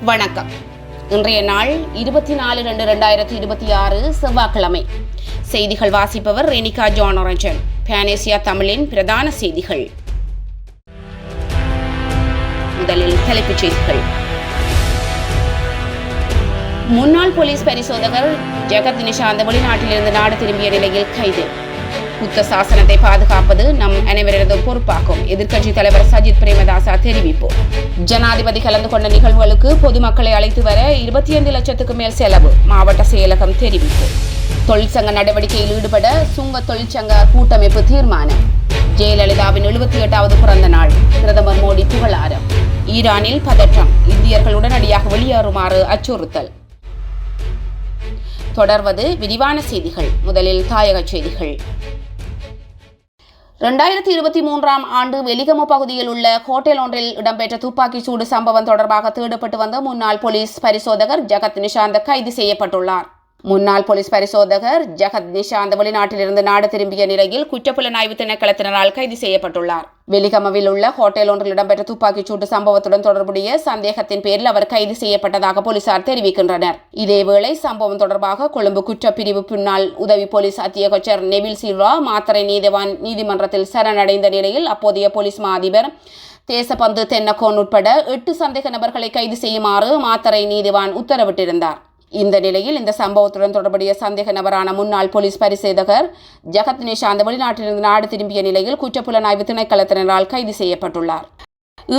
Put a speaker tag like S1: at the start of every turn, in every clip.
S1: வணக்கம். இன்றைய நாள் 24/2/2026 செவ்வாய்க்கிழமை. செய்திகள் வாசிப்பவர் ரெனிகா ஜானரஞ்சன். பேனேசியா தமிழின் பிரதான செய்திகள். முதலில் தலைப்புச் செய்திகள். முன்னாள் போலீஸ் பரிசோதகர் ஜெகத் நிஷாந்த் வெளிநாட்டிலிருந்து நாடு திரும்பிய நிலையில் கைது. புத்த சாசனத்தை பாதுகாப்பது நம் அனைவரதும் பொறுப்பாகும். எதிர்க்கட்சித் தலைவர் சஜித் பிரேமதாசா தெரிவிப்பு. ஜனாதிபதி கலந்து கொண்ட நிகழ்வுகளுக்கு பொதுமக்களை அழைத்து வர 25 லட்சத்துக்கு மேல் செலவு, மாவட்ட செயலகம் தெரிவிப்பு. தொழிற்சங்க நடவடிக்கையில் ஈடுபட சுங்க தொழிற்சங்க கூட்டமைப்பு தீர்மானம். ஜெயலலிதாவின் 78வது பிறந்த நாள், பிரதமர் மோடி புகழாரம். ஈரானில் பதற்றம், இந்தியர்கள் உடனடியாக வெளியேறுமாறு அச்சுறுத்தல். தொடர்வது விரிவான செய்திகள். முதலில் தாயக செய்திகள். 2023 ஆண்டு வெலிகம பகுதியில் உள்ள ஹோட்டல் ஒன்றில் இடம்பெற்ற துப்பாக்கி சூடு சம்பவம் தொடர்பாக தேடப்பட்டு வந்த முன்னாள் போலீஸ் பரிசோதகர் ஜெகத் நிஷாந்த் கைது செய்யப்பட்டுள்ளார். முன்னாள் போலீஸ் பரிசோதகர் ஜெகத் நிஷாந்த் வெளிநாட்டிலிருந்து நாடு திரும்பிய நிலையில் குற்றப்புலனாய்வு திணைக்களத்தினரால் கைது செய்யப்பட்டுள்ளார். வெலிகமவில் உள்ள ஹோட்டல் ஒன்றில் இடம்பெற்ற துப்பாக்கிச் சூட்டு சம்பவத்துடன் தொடர்புடைய சந்தேகத்தின் பேரில் அவர் கைது செய்யப்பட்டதாக போலீசார் தெரிவிக்கின்றனர். இதேவேளை சம்பவம் தொடர்பாக கொழும்பு குற்றப்பிரிவு முன்னாள் உதவி போலீஸ் அத்தியட்சர் நெவில் சில்வா மாத்தறை நீதிவான் நீதிமன்றத்தில் சரணடைந்த நிலையில் அப்போதைய போலீஸ் மா அதிபர் தேசபந்து தென்னகோன் உட்பட 8 சந்தேக நபர்களை கைது செய்யுமாறு மாத்தறை நீதிவான் உத்தரவிட்டிருந்தார். இந்த நிலையில் இந்த சம்பவத்துடன் தொடர்புடைய சந்தேக நபரான முன்னாள் போலீஸ் பரிசோதகர் ஜெகத் நிஷாந்த் வெளிநாட்டிலிருந்து நாடு திரும்பிய நிலையில் குற்றப்புலனாய்வு திணைக்களத்தினரால் கைது செய்யப்பட்டுள்ளார்.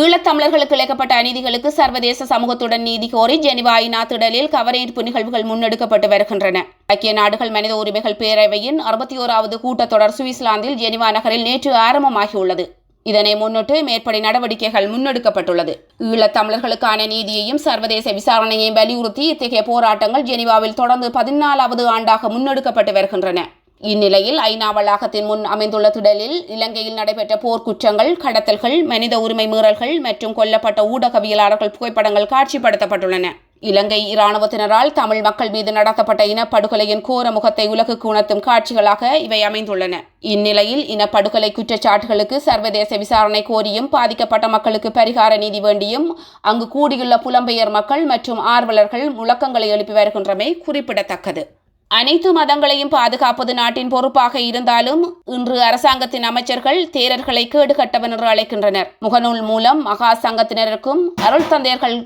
S1: ஈழத்தமிழர்களுக்கு இழைக்கப்பட்ட அநீதிகளுக்கு சர்வதேச சமூகத்துடன் நீதி கோரி ஜெனிவா ஐநா திடலில் கவனஈர்ப்பு நிகழ்வுகள் முன்னெடுக்கப்பட்டு வருகின்றன. ஐக்கிய நாடுகள் மனித உரிமைகள் பேரவையின் 61வது கூட்டத்தொடர் சுவிட்சர்லாந்தில் ஜெனிவா நகரில் நேற்று ஆரம்பமாகியுள்ளது. இதனை முன்னிட்டு மேற்படி நடவடிக்கைகள் முன்னெடுக்கப்பட்டுள்ளது. ஈழத்தமிழர்களுக்கான நீதியையும் சர்வதேச விசாரணையையும் வலியுறுத்தி இத்தகைய போராட்டங்கள் ஜெனிவாவில் தொடர்ந்து 14வது ஆண்டாக முன்னெடுக்கப்பட்டு வருகின்றன. இந்நிலையில் ஐநா வளாகத்தின் முன் அமைந்துள்ள திடலில் இலங்கையில் நடைபெற்ற போர்க்குற்றங்கள், கடத்தல்கள், மனித உரிமை மீறல்கள் மற்றும் கொல்லப்பட்ட ஊடகவியலாளர்கள் புகைப்படங்கள் காட்சிப்படுத்தப்பட்டுள்ளன. இலங்கை இராணுவத்தினரால் தமிழ் மக்கள் மீது நடத்தப்பட்ட இனப்படுகொலையின் கோர முகத்தை உலகுக்கு உணர்த்தும் காட்சிகளாக இவை அமைந்துள்ளன. இந்நிலையில் இனப்படுகொலை குற்றச்சாட்டுகளுக்கு சர்வதேச விசாரணை கோரியும் பாதிக்கப்பட்ட மக்களுக்கு பரிகார நீதி வேண்டியும் அங்கு கூடியுள்ள புலம்பெயர் மக்கள் மற்றும் ஆர்வலர்கள் முழக்கங்களை எழுப்பி வருகின்றமை குறிப்பிடத்தக்கது. அனைத்து மதங்களையும் பாதுகாப்பது நாட்டின் பொறுப்பாக இருந்தாலும் இன்று அரசாங்கத்தின் அமைச்சர்கள் தேரர்களை கேடுகட்டவன் என்று அழைக்கின்றனர். முகநூல் மூலம் மகா சங்கத்தினருக்கும் அருள் தந்தையர்கள்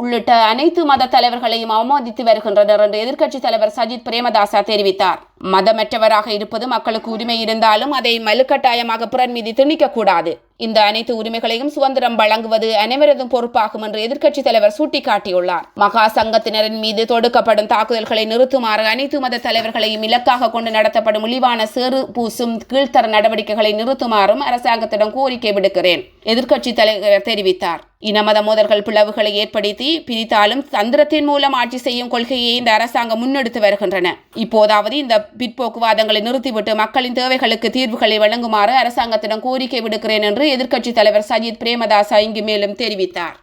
S1: உள்ளிட்ட அனைத்து மத தலைவர்களையும் அவமதித்து வருகின்றனர் என்று எதிர்க்கட்சித் தலைவர் சஜித் பிரேமதாசா தெரிவித்தார். மதமற்றவராக இருப்பது மக்களுக்கு உரிமை இருந்தாலும் அதை மலுக்கட்டாயமாக பிறர் மீது திணிக்கக்கூடாது. இந்த அனைத்து உரிமைகளையும் சுதந்திரம் வழங்குவது அனைவரதும் பொறுப்பாகும் என்று எதிர்க்கட்சித் தலைவர் சுட்டிக்காட்டியுள்ளார். மகா சங்கத்தினரின் மீது தொடுக்கப்படும் தாக்குதல்களை நிறுத்துமாறு அனைத்து மத தலைவர்களையும் இலக்காக கொண்டு நடத்தப்படும் இழிவான சேறு பூசும் கீழ்த்தர நடவடிக்கைகளை நிறுத்துமாறும் அரசாங்கத்திடம் கோரிக்கை விடுக்கிறேன், எதிர்க்கட்சித் தலைவர் தெரிவித்தார். இனமத மோதல்கள் பிளவுகளை ஏற்படுத்தி பிரித்தாலும் தந்திரத்தின் மூலம் ஆட்சி செய்யும் கொள்கையை இந்த அரசாங்கம் முன்னெடுத்து வருகின்றன. இப்போதாவது இந்த பிற்போக்குவாதங்களை நிறுத்திவிட்டு மக்களின் தேவைகளுக்கு தீர்வுகளை வழங்குமாறு அரசாங்கத்திடம் கோரிக்கை விடுக்கிறேன் என்று எதிர்க்கட்சித் தலைவர் சஜித் பிரேமதாசா இங்கு மேலும் தெரிவித்தார்.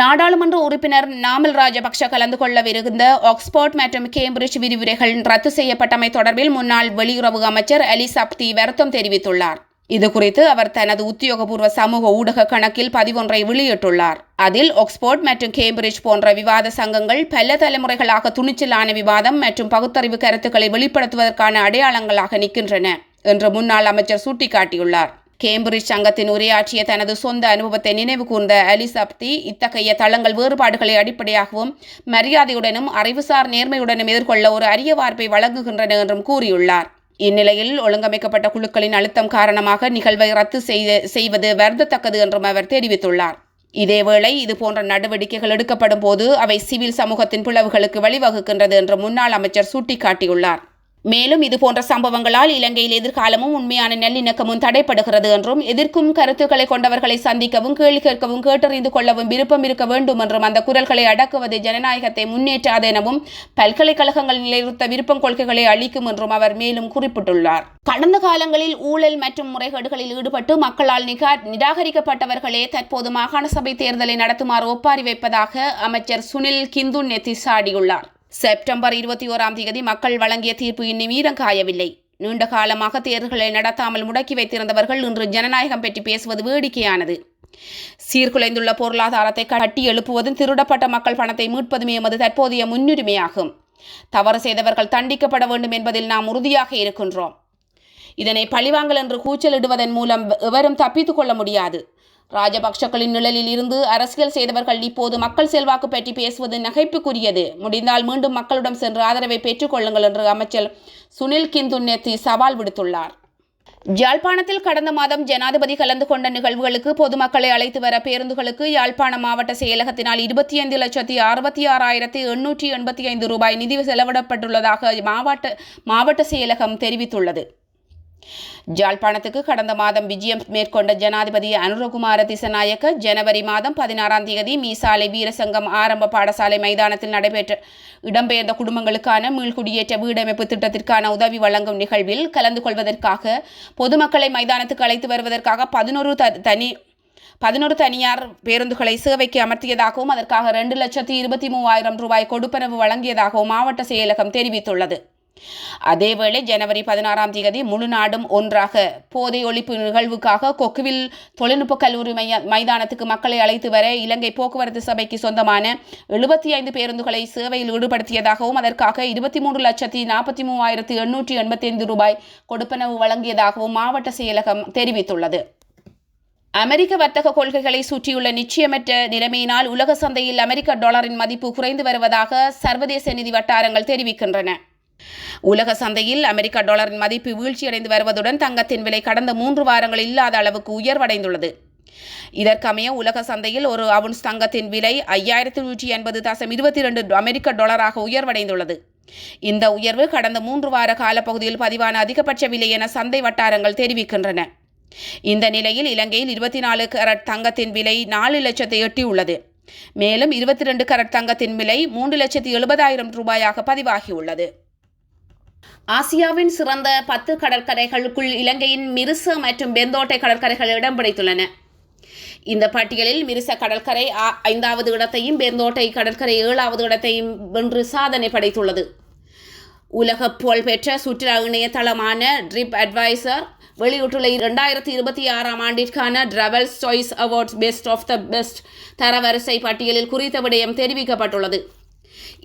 S1: நாடாளுமன்ற உறுப்பினர் நாமல் ராஜபக்ஷ கலந்து கொள்ளவிருந்த ஆக்ஸ்போர்ட் மற்றும் கேம்பிரிட்ஜ் விரிவுரைகள் ரத்து செய்யப்பட்டமை தொடர்பில் முன்னாள் வெளியுறவு அமைச்சர் அலி சப்தி வருத்தம் தெரிவித்துள்ளார். இதுகுறித்து அவர் தனது உத்தியோகபூர்வ சமூக ஊடக கணக்கில் பதிவொன்றை வெளியிட்டுள்ளார். அதில் ஆக்ஸ்போர்ட் மற்றும் கேம்பிரிட்ஜ் போன்ற விவாத சங்கங்கள் பல தலைமுறைகளாக துணிச்சலான விவாதம் மற்றும் பகுத்தறிவு கருத்துக்களை வெளிப்படுத்துவதற்கான அடையாளங்களாக நிற்கின்றன என்று முன்னாள் அமைச்சர் சுட்டிக்காட்டியுள்ளார். கேம்பிரிட்ஜ் சங்கத்தின் உரையாற்றிய தனது சொந்த அனுபவத்தை நினைவு கூர்ந்த அலி சப்தி இத்தகைய தளங்கள் வேறுபாடுகளை அடிப்படையாகவும் மரியாதையுடனும் அறிவுசார் நேர்மையுடனும் எதிர்கொள்ள ஒரு அரிய வாய்ப்பை வழங்குகின்றன என்றும் கூறியுள்ளார். இந்நிலையில் ஒழுங்கமைக்கப்பட்ட குழுக்களின் அழுத்தம் காரணமாக நிகழ்வை ரத்து செய்வது வருந்தத்தக்கது என்றும் அவர் தெரிவித்துள்ளார். இதேவேளை இதுபோன்ற நடவடிக்கைகள் எடுக்கப்படும் போது அவை சிவில் சமூகத்தின் பிளவுகளுக்கு வழிவகுக்கின்றது என்று முன்னாள் அமைச்சர் சுட்டிக்காட்டியுள்ளார். மேலும் இதுபோன்ற சம்பவங்களால் இலங்கையில் எதிர்காலமும் உண்மையான நல்லிணக்கமும் தடைப்படுகிறது என்றும் எதிர்க்கும் கருத்துக்களை கொண்டவர்களை சந்திக்கவும் கேள்வி கேட்கவும் கேட்டறிந்து கொள்ளவும் விருப்பம் இருக்க வேண்டும் என்றும் அந்த குரல்களை அடக்குவது ஜனநாயகத்தை முன்னேற்றாது எனவும் பல்கலைக்கழகங்கள் நிலைநிறுத்த விருப்பம் கொள்கைகளை அளிக்கும் என்றும் அவர் மேலும் குறிப்பிட்டுள்ளார். கடந்த காலங்களில் ஊழல் மற்றும் முறைகேடுகளில் ஈடுபட்டு மக்களால் நிராகரிக்கப்பட்டவர்களே தற்போது மாகாண சபை தேர்தலை நடத்துமாறு ஒப்பாரி வைப்பதாக அமைச்சர் சுனில் கிந்துநெத்தி சாடியுள்ளார். செப்டம்பர் 21ஆம் தேதி மக்கள் வழங்கிய தீர்ப்பு இன்னும் ஈரங்காயவில்லை. நீண்ட காலமாக தேர்தல்களை நடத்தாமல் முடக்கி வைத்திருந்தவர்கள் இன்று ஜனநாயகம் பற்றி பேசுவது வேடிக்கையானது. சீர்குலைந்துள்ள பொருளாதாரத்தை கட்டி எழுப்புவதும் திருடப்பட்ட மக்கள் பணத்தை மீட்பதுமே எமது தற்போதைய முன்னுரிமையாகும். தவறு செய்தவர்கள் தண்டிக்கப்பட வேண்டும் என்பதில் நாம் உறுதியாக இருக்கின்றோம். இதனை பழிவாங்கல் என்று கூச்சலிடுவதன் மூலம் எவரும் தப்பித்துக் கொள்ள முடியாது. ராஜபக்ஷக்களின் நிழலில் இருந்து அரசியல் செய்தவர்கள் இப்போது மக்கள் செல்வாக்கு பற்றி பேசுவது நகைப்புக்குரியது. முடிந்தால் மீண்டும் மக்களிடம் சென்று ஆதரவை பெற்றுக் கொள்ளுங்கள் என்று அமைச்சர் சுனில் கிந்துநெத்தி சவால் விடுத்துள்ளார். யாழ்ப்பாணத்தில் கடந்த மாதம் ஜனாதிபதி கலந்து கொண்ட நிகழ்வுகளுக்கு பொதுமக்களை அழைத்து வர பேருந்துகளுக்கு யாழ்ப்பாண மாவட்ட செயலகத்தினால் 25,66,885 ரூபாய் நிதி செலவிடப்பட்டுள்ளதாக மாவட்ட செயலகம் தெரிவித்துள்ளது. யாழ்ப்பாணத்துக்கு கடந்த மாதம் விஜயம் மேற்கொண்ட ஜனாதிபதி அனுரகுமார திசநாயக்க ஜனவரி மாதம் 16ஆம் தேதி மீசாலை வீரசங்கம் ஆரம்ப பாடசாலை மைதானத்தில் இடம்பெயர்ந்த குடும்பங்களுக்கான மீள்குடியேற்ற வீடமைப்பு திட்டத்திற்கான உதவி வழங்கும் நிகழ்வில் கலந்து கொள்வதற்காக பொதுமக்களை மைதானத்துக்கு அழைத்து வருவதற்காக 11 தனியார் பேருந்துகளை சேவைக்கு அமர்த்தியதாகவும் அதற்காக 2,23,000 ரூபாய் கொடுப்பனவு வழங்கியதாகவும் மாவட்ட செயலகம் தெரிவித்துள்ளது. அதேவேளை ஜனவரி 16ஆம் தேதி முழு நாடும் ஒன்றாக போதை ஒழிப்பு நிகழ்வுக்காக கொக்குவில் தொழில்நுட்ப கல்லூரி மைதானத்துக்கு மக்களை அழைத்து வர இலங்கை போக்குவரத்து சபைக்கு சொந்தமான 75 பேருந்துகளை சேவையில் ஈடுபடுத்தியதாகவும் அதற்காக 23,43,885 ரூபாய் கொடுப்பனவு வழங்கியதாகவும் மாவட்ட செயலகம் தெரிவித்துள்ளது. அமெரிக்க வர்த்தக கொள்கைகளை சுற்றியுள்ள நிச்சயமற்ற நிலைமையினால் உலக சந்தையில் அமெரிக்க டாலரின் மதிப்பு குறைந்து வருவதாக சர்வதேச நிதி வட்டாரங்கள் தெரிவிக்கின்றன. உலக சந்தையில் அமெரிக்க டாலரின் மதிப்பு வீழ்ச்சியடைந்து வருவதுடன் தங்கத்தின் விலை கடந்த 3 வாரங்கள் இல்லாத அளவுக்கு உயர்வடைந்துள்ளது. இதற்கமைய உலக சந்தையில் ஒரு அவுன்ஸ் தங்கத்தின் விலை 5,180.22 அமெரிக்க டாலராக உயர்வடைந்துள்ளது. இந்த உயர்வு கடந்த 3 வார காலப்பகுதியில் பதிவான அதிகபட்ச விலை என சந்தை வட்டாரங்கள் தெரிவிக்கின்றன. இந்த நிலையில் இலங்கையில் 24 கரட் தங்கத்தின் விலை 4 லட்சத்தை எட்டியுள்ளது. மேலும் 22 கரட் தங்கத்தின் விலை 3,70,000 ரூபாயாக பதிவாகியுள்ளது. ஆசியாவின் சிறந்த 10 கடற்கரைகளுக்குள் இலங்கையின் மிருச மற்றும் பெந்தோட்டை கடற்கரைகள் இடம் பிடித்துள்ளன. இந்த பட்டியலில் மிருச கடற்கரை 5வது இடத்தையும் பெந்தோட்டை கடற்கரை 7வது இடத்தையும் வென்று சாதனை படைத்துள்ளது. உலக புகழ்பெற்ற சுற்றுலா இணையதளமான ட்ரிப் அட்வைசர் வெளியிட்டுள்ள 2026ஆம் ஆண்டிற்கான travels choice awards best of the best தரவரிசை பட்டியலில் குறித்த விடயம் தெரிவிக்கப்பட்டுள்ளது.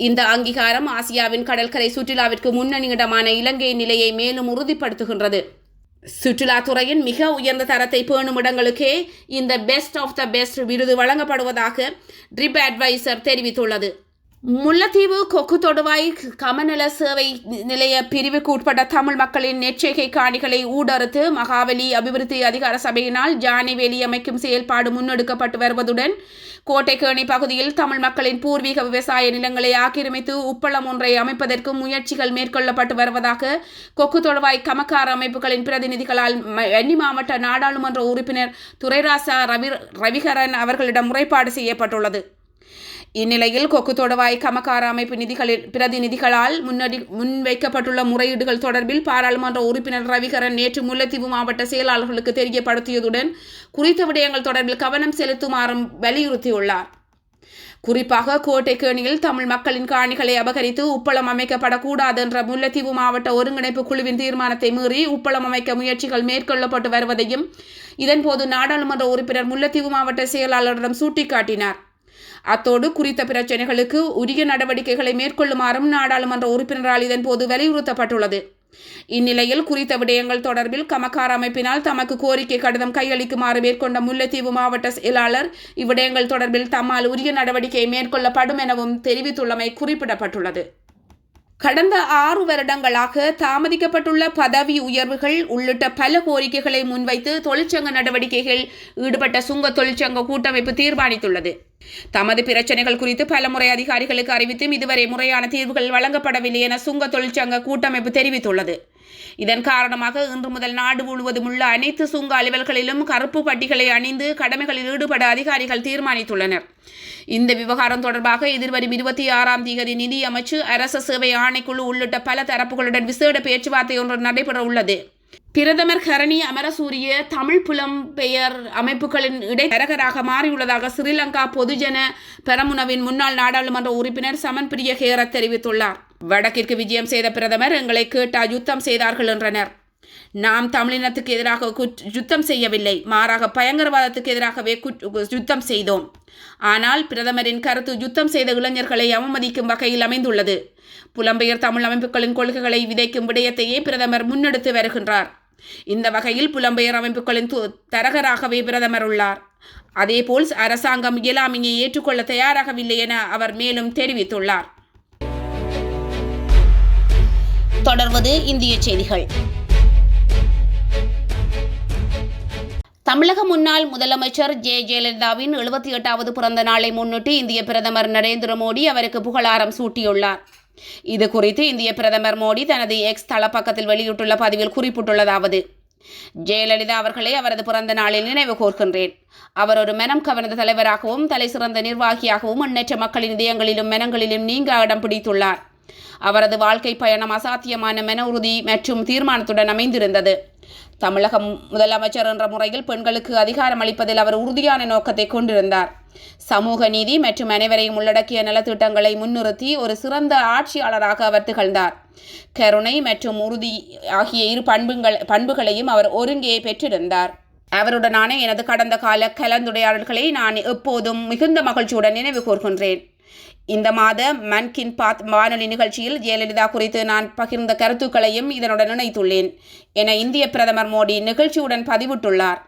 S1: இந்த அங்கீகாரம் ஆசியாவின் கடற்கரை சுற்றுலாவிற்கு முன்னணி இடமான இலங்கையின் நிலையை மேலும் உறுதிப்படுத்துகின்றது. சுற்றுலாத்துறையின் மிக உயர்ந்த தரத்தை பேணும் இடங்களுக்கே இந்த பெஸ்ட் ஆஃப் த பெஸ்ட் விருது வழங்கப்படுவதாக ட்ரிப் அட்வைசர் தெரிவித்துள்ளது. முல்லைத்தீவு கொக்கு தொடுவாய் கமநல சேவை நிலைய பிரிவுக்கு உட்பட்ட தமிழ் மக்களின் நெற்செய்கை காணிகளை ஊடறுத்து மகாவலி அபிவிருத்தி அதிகார சபையினால் ஜானி வேலி அமைக்கும் செயல்பாடு முன்னெடுக்கப்பட்டு வருவதுடன் கோட்டைக்கேணி பகுதியில் தமிழ் மக்களின் பூர்வீக விவசாய நிலங்களை ஆக்கிரமித்து உப்பளம் ஒன்றை அமைப்பதற்கு முயற்சிகள் மேற்கொள்ளப்பட்டு வருவதாக கொக்கு தொடுவாய் கமக்கார அமைப்புகளின் பிரதிநிதிகளால் வன்னி மாவட்ட நாடாளுமன்ற உறுப்பினர் துரைராசா ரவிகரன் அவர்களிடம் முறைப்பாடு செய்யப்பட்டுள்ளது. இந்நிலையில் கொக்கு தொடுவாய் கமக்கார அமைப்பு பிரதிநிதிகளால் முன்வைக்கப்பட்டுள்ள முறையீடுகள் தொடர்பில் பாராளுமன்ற உறுப்பினர் ரவிகரன் நேற்று முல்லைத்தீவு மாவட்ட செயலாளர்களுக்கு தெரியப்படுத்தியதுடன் குறித்த விடயங்கள் தொடர்பில் கவனம் செலுத்துமாறும் வலியுறுத்தியுள்ளார். குறிப்பாக கோட்டைக்கேணியில் தமிழ் மக்களின் காணிகளை அபகரித்து உப்பளம் அமைக்கப்படக்கூடாது என்ற முல்லைத்தீவு மாவட்ட ஒருங்கிணைப்பு குழுவின் தீர்மானத்தை மீறி உப்பளம் அமைக்க முயற்சிகள் மேற்கொள்ளப்பட்டு வருவதையும் இதன்போது நாடாளுமன்ற உறுப்பினர் முல்லைத்தீவு மாவட்ட செயலாளரிடம் சுட்டிக்காட்டினார். அத்தோடு குறித்த பிரச்சினைகளுக்கு உரிய நடவடிக்கைகளை மேற்கொள்ளுமாறும் நாடாளுமன்ற உறுப்பினரால் இதன்போது வலியுறுத்தப்பட்டுள்ளது. இந்நிலையில் குறித்த விடயங்கள் தொடர்பில் கமக்கார அமைப்பினால் தமக்கு கோரிக்கை கடிதம் கையளிக்குமாறு மேற்கொண்ட முல்லைத்தீவு மாவட்ட செயலாளர் இவ்விடயங்கள் தொடர்பில் தம்மால் உரிய நடவடிக்கை மேற்கொள்ளப்படும் எனவும் தெரிவித்துள்ளமை குறிப்பிடப்பட்டுள்ளது. கடந்த 6 வருடங்களாக தாமதிக்கப்பட்டுள்ள பதவி உயர்வுகள் உள்ளிட்ட பல கோரிக்கைகளை முன்வைத்து தொழிற்சங்க நடவடிக்கைகள் ஈடுபட்ட சுங்க தொழிற்சங்க கூட்டமைப்பு தீர்மானித்துள்ளது. தமது பிரச்சனைகள் குறித்து பலமுறை அதிகாரிகளுக்கு அறிவித்தும் இதுவரை முறையான தீர்வுகள் வழங்கப்படவில்லை என சுங்க தொழிற்சங்க கூட்டமைப்பு தெரிவித்துள்ளது. இதன் காரணமாக இன்று முதல் நாடு முழுவதும் உள்ள அனைத்து சுங்க அலுவல்களிலும் கருப்பு பட்டிகளை அணிந்து கடமைகளில் ஈடுபட அதிகாரிகள் தீர்மானித்துள்ளனர். இந்த விவகாரம் தொடர்பாக எதிர்வரும் 26ஆம் தேதி நிதி அமைச்சு அரச சேவை ஆணைக்குழு உள்ளிட்ட பல தரப்புகளுடன் விசேட பேச்சுவார்த்தை ஒன்று நடைபெற உள்ளது. பிரதமர் ஹரணி அமரசூரிய தமிழ் புலம்பெயர் அமைப்புகளின் இடைத்தரகராக மாறியுள்ளதாக ஸ்ரீலங்கா பொதுஜன பெரமுனவின் முன்னாள் நாடாளுமன்ற உறுப்பினர் சமன் பிரிய ஹேரத் தெரிவித்துள்ளார். வடக்கிற்கு விஜயம் செய்த பிரதமர் எங்களை கேட்டா யுத்தம் செய்தார்கள் என்றனர். நாம் தமிழினத்துக்கு எதிராக யுத்தம் செய்யவில்லை, மாறாக பயங்கரவாதத்துக்கு எதிராகவே யுத்தம் செய்தோம். ஆனால் பிரதமரின் கருத்து யுத்தம் செய்த இளைஞர்களை அவமதிக்கும் வகையில் அமைந்துள்ளது. புலம்பெயர் தமிழ் அமைப்புகளின் கொள்கைகளை விதைக்கும் விடயத்தையே பிரதமர் முன்னெடுத்து வருகின்றார். இந்த வகையில் புலம்பெயர் அமைப்புகளின் தரகராகவே பிரதமர் உள்ளார். அதேபோல் அரசாங்கம் இயலாமையை ஏற்றுக்கொள்ள தயாராகவில்லை என அவர் மேலும் தெரிவித்துள்ளார். தொடர்வது இந்திய செய்திகள். தமிழக முன்னாள் முதலமைச்சர் ஜெயலலிதாவின் 78வது பிறந்த நாளை முன்னிட்டு இந்திய பிரதமர் நரேந்திர மோடி அவருக்கு புகழாரம் சூட்டியுள்ளார். இது குறித்து இந்திய பிரதமர் மோடி தனது எக்ஸ் தளப்பக்கத்தில் வெளியிட்டுள்ள பதிவில் குறிப்பிட்டுள்ளதாவது: ஜெயலலிதா அவர்களை அவரது பிறந்த நாளில் நினைவு கூர்கின்றேன். அவர் ஒரு மனம் கவர்ந்த தலைவராகவும் தலை சிறந்த நிர்வாகியாகவும் எண்ணற்ற மக்களின் இதயங்களிலும் மனங்களிலும் நீங்க இடம் பிடித்துள்ளார். அவரது வாழ்க்கை பயணம் அசாத்தியமான மன உறுதி மற்றும் தீர்மானத்துடன் அமைந்திருந்தது. தமிழக முதலமைச்சர் என்ற முறையில் பெண்களுக்கு அதிகாரம் அளிப்பதில் அவர் உறுதியான நோக்கத்தை கொண்டிருந்தார். சமூக நீதி மற்றும் அனைவரையும் உள்ளடக்கிய நலத்திட்டங்களை முன்னிறுத்தி ஒரு சிறந்த ஆட்சியாளராக அவர் திகழ்ந்தார். கருணை மற்றும் உறுதி ஆகிய இரு பண்புகளையும் அவர் ஒருங்கே பெற்றிருந்தார். அவருடனான எனது கடந்த கால கலந்துரையாடல்களை நான் எப்போதும் மிகுந்த மகிழ்ச்சியுடன் நினைவு கூர்கின்றேன். இந்த மாத மன் கி பாத் வானொலி நிகழ்ச்சியில் ஜெயலலிதா குறித்து நான் பகிர்ந்த கருத்துக்களையும் இதனுடன் இணைத்துள்ளேன் என இந்திய பிரதமர் மோடி நிகழ்ச்சியுடன் பதிவிட்டுள்ளார்.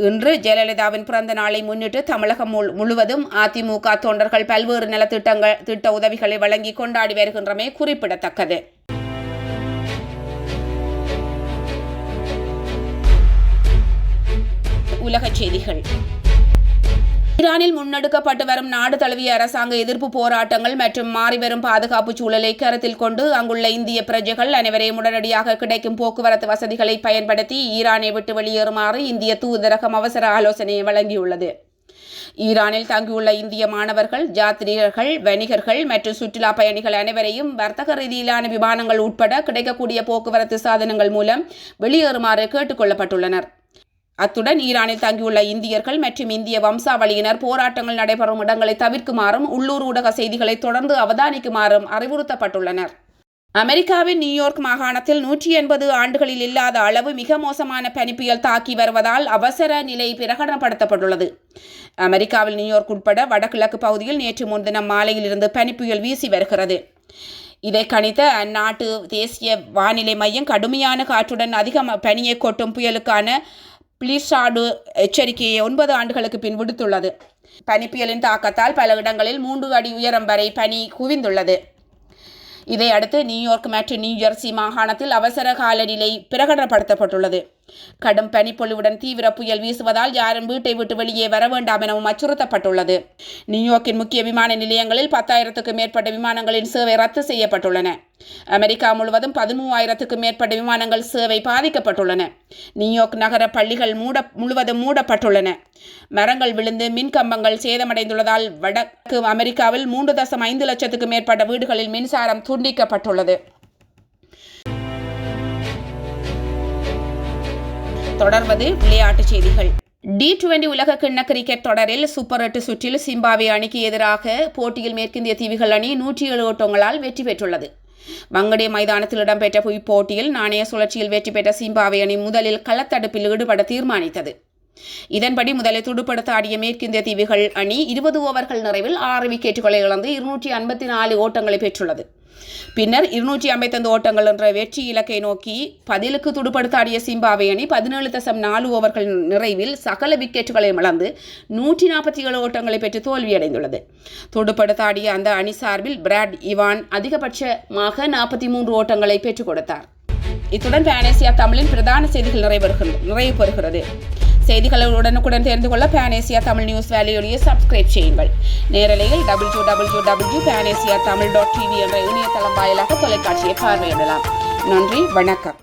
S1: இன்று ஜெயலலிதாவின் பிறந்த நாளை முன்னிட்டு தமிழகம் முழுவதும் அதிமுக தொண்டர்கள் பல்வேறு திட்ட உதவிகளை வழங்கி கொண்டாடி வருகின்றமை குறிப்பிடத்தக்கது. உலகச் செய்திகள். ஈரானில் முன்னெடுக்கப்பட்டு வரும் நாடு தழுவிய அரசாங்க எதிர்ப்பு போராட்டங்கள் மற்றும் மாறிவரும் பாதுகாப்பு சூழலை கருத்தில் கொண்டு அங்குள்ள இந்திய பிரஜைகள் அனைவரையும் உடனடியாக கிடைக்கும் போக்குவரத்து வசதிகளை பயன்படுத்தி ஈரானை விட்டு வெளியேறுமாறு இந்திய தூதரகம் அவசர ஆலோசனையை வழங்கியுள்ளது. ஈரானில் தங்கியுள்ள இந்திய மாணவர்கள், யாத்ரீகர்கள், வணிகர்கள் மற்றும் சுற்றுலா பயணிகள் அனைவரையும் வர்த்தக ரீதியிலான விமானங்கள் உட்பட கிடைக்கக்கூடிய போக்குவரத்து சாதனங்கள் மூலம் வெளியேறுமாறு கேட்டுக்கொள்ளப்பட்டுள்ளனர். அத்துடன் ஈரானில் தங்கியுள்ள இந்தியர்கள் மற்றும் இந்திய வம்சாவளியினர் போராட்டங்கள் நடைபெறும் இடங்களை தவிர்க்குமாறும் உள்ளூர் ஊடக செய்திகளை தொடர்ந்து அவதானிக்குமாறும் அறிவுறுத்தப்பட்டுள்ளனர். அமெரிக்காவின் நியூயார்க் மாகாணத்தில் 180 ஆண்டுகளில் இல்லாத அளவு மிக மோசமான பனிப்புயல் தாக்கி வருவதால் அவசர நிலை பிரகடனப்படுத்தப்பட்டுள்ளது. அமெரிக்காவில் நியூயார்க் உட்பட வடகிழக்கு பகுதியில் நேற்று முன்தினம் மாலையிலிருந்து பனிப்புயல் வீசி வருகிறது. இதை கணித்த அந்நாட்டு தேசிய வானிலை மையம் கடுமையான காற்றுடன் அதிக பனியை கொட்டும் புயலுக்கான பிளிஸார்டு எச்சரிக்கையை 9 ஆண்டுகளுக்கு பின் விடுத்துள்ளது. பனிப்புயலின் தாக்கத்தால் பல இடங்களில் 3 அடி உயரம் வரை பனி குவிந்துள்ளது. இதையடுத்து நியூயார்க் மற்றும் நியூஜெர்சி மாகாணத்தில் அவசர கால நிலை பிரகடனப்படுத்தப்பட்டுள்ளது. கடும் பனிப்பொழிவுடன் தீவிர புயல் வீசுவதால் யாரும் வீட்டை விட்டு வெளியே வர வேண்டாம் எனவும் அச்சுறுத்தப்பட்டுள்ளது. நியூயார்க்கின் முக்கிய விமான நிலையங்களில் 10,000க்கும் மேற்பட்ட விமானங்களின் சேவை ரத்து செய்யப்பட்டுள்ளன. அமெரிக்கா முழுவதும் 13,000க்கும் மேற்பட்ட விமானங்கள் சேவை பாதிக்கப்பட்டுள்ளன. நியூயார்க் நகர பள்ளிகள் முழுவதும் மூடப்பட்டுள்ளன. மரங்கள் விழுந்து மின்கம்பங்கள் சேதமடைந்துள்ளதால் வடக்கு அமெரிக்காவில் 3.5 லட்சத்துக்கும் மேற்பட்ட வீடுகளில் மின்சாரம் துண்டிக்கப்பட்டுள்ளது. தொடர்வது விளையாட்டுச் செய்திகள். T20 உலக கிண்ண கிரிக்கெட் தொடரில் சூப்பர் 8 சுற்றில் சிம்பாப்வே அணிக்கு எதிராக போட்டியில் மேற்கிந்திய தீவுகள் அணி 107 ஓட்டங்களால் வெற்றி பெற்றுள்ளது. வங்கடே மைதானத்தில் இடம்பெற்ற இப்போட்டியில் நாணய சுழற்சியில் வெற்றி பெற்ற சிம்பாப்வே அணி முதலில் களத்தடுப்பில் ஈடுபட தீர்மானித்தது. இதன்படி முதலில் துடுப்படுத்த ஆடிய மேற்கிந்திய தீவுகள் அணி 20 ஓவர்கள் நிறைவில் 6 விக்கெட்டுகளை இழந்து 254 ஓட்டங்களை பெற்றுள்ளது. பின்னர் 255 ஓட்டங்கள் என்ற வெற்றி இலக்கை நோக்கி பதிலுக்கு துடுப்படுத்தாடிய சிம்பாப்வே அணி 17.4 ஓவர்கள் நிறைவில் சகல விக்கெட்டுகளையும் இழந்து 147 ஓட்டங்களை பெற்று தோல்வியடைந்துள்ளது. துடுப்படுத்தாடிய அந்த அணி சார்பில் பிராட் இவான் அதிகபட்சமாக 43 ஓட்டங்களை பெற்றுக் கொடுத்தார். இத்துடன் பேனேசியா தமிழின் பிரதான செய்திகள் நிறைவு பெறுகிறது. செய்திகளை உடனுக்குடன் தெரிந்து கொள்ள பேனேசியா தமிழ் நியூஸ் வேலையொலியை சப்ஸ்கிரைப் செய்யுங்கள். நேரலையில் www.panasiatamil.tv என்ற இணையதளம் வாயிலாக தொலைக்காட்சியை பார்வையிடலாம். நன்றி, வணக்கம்.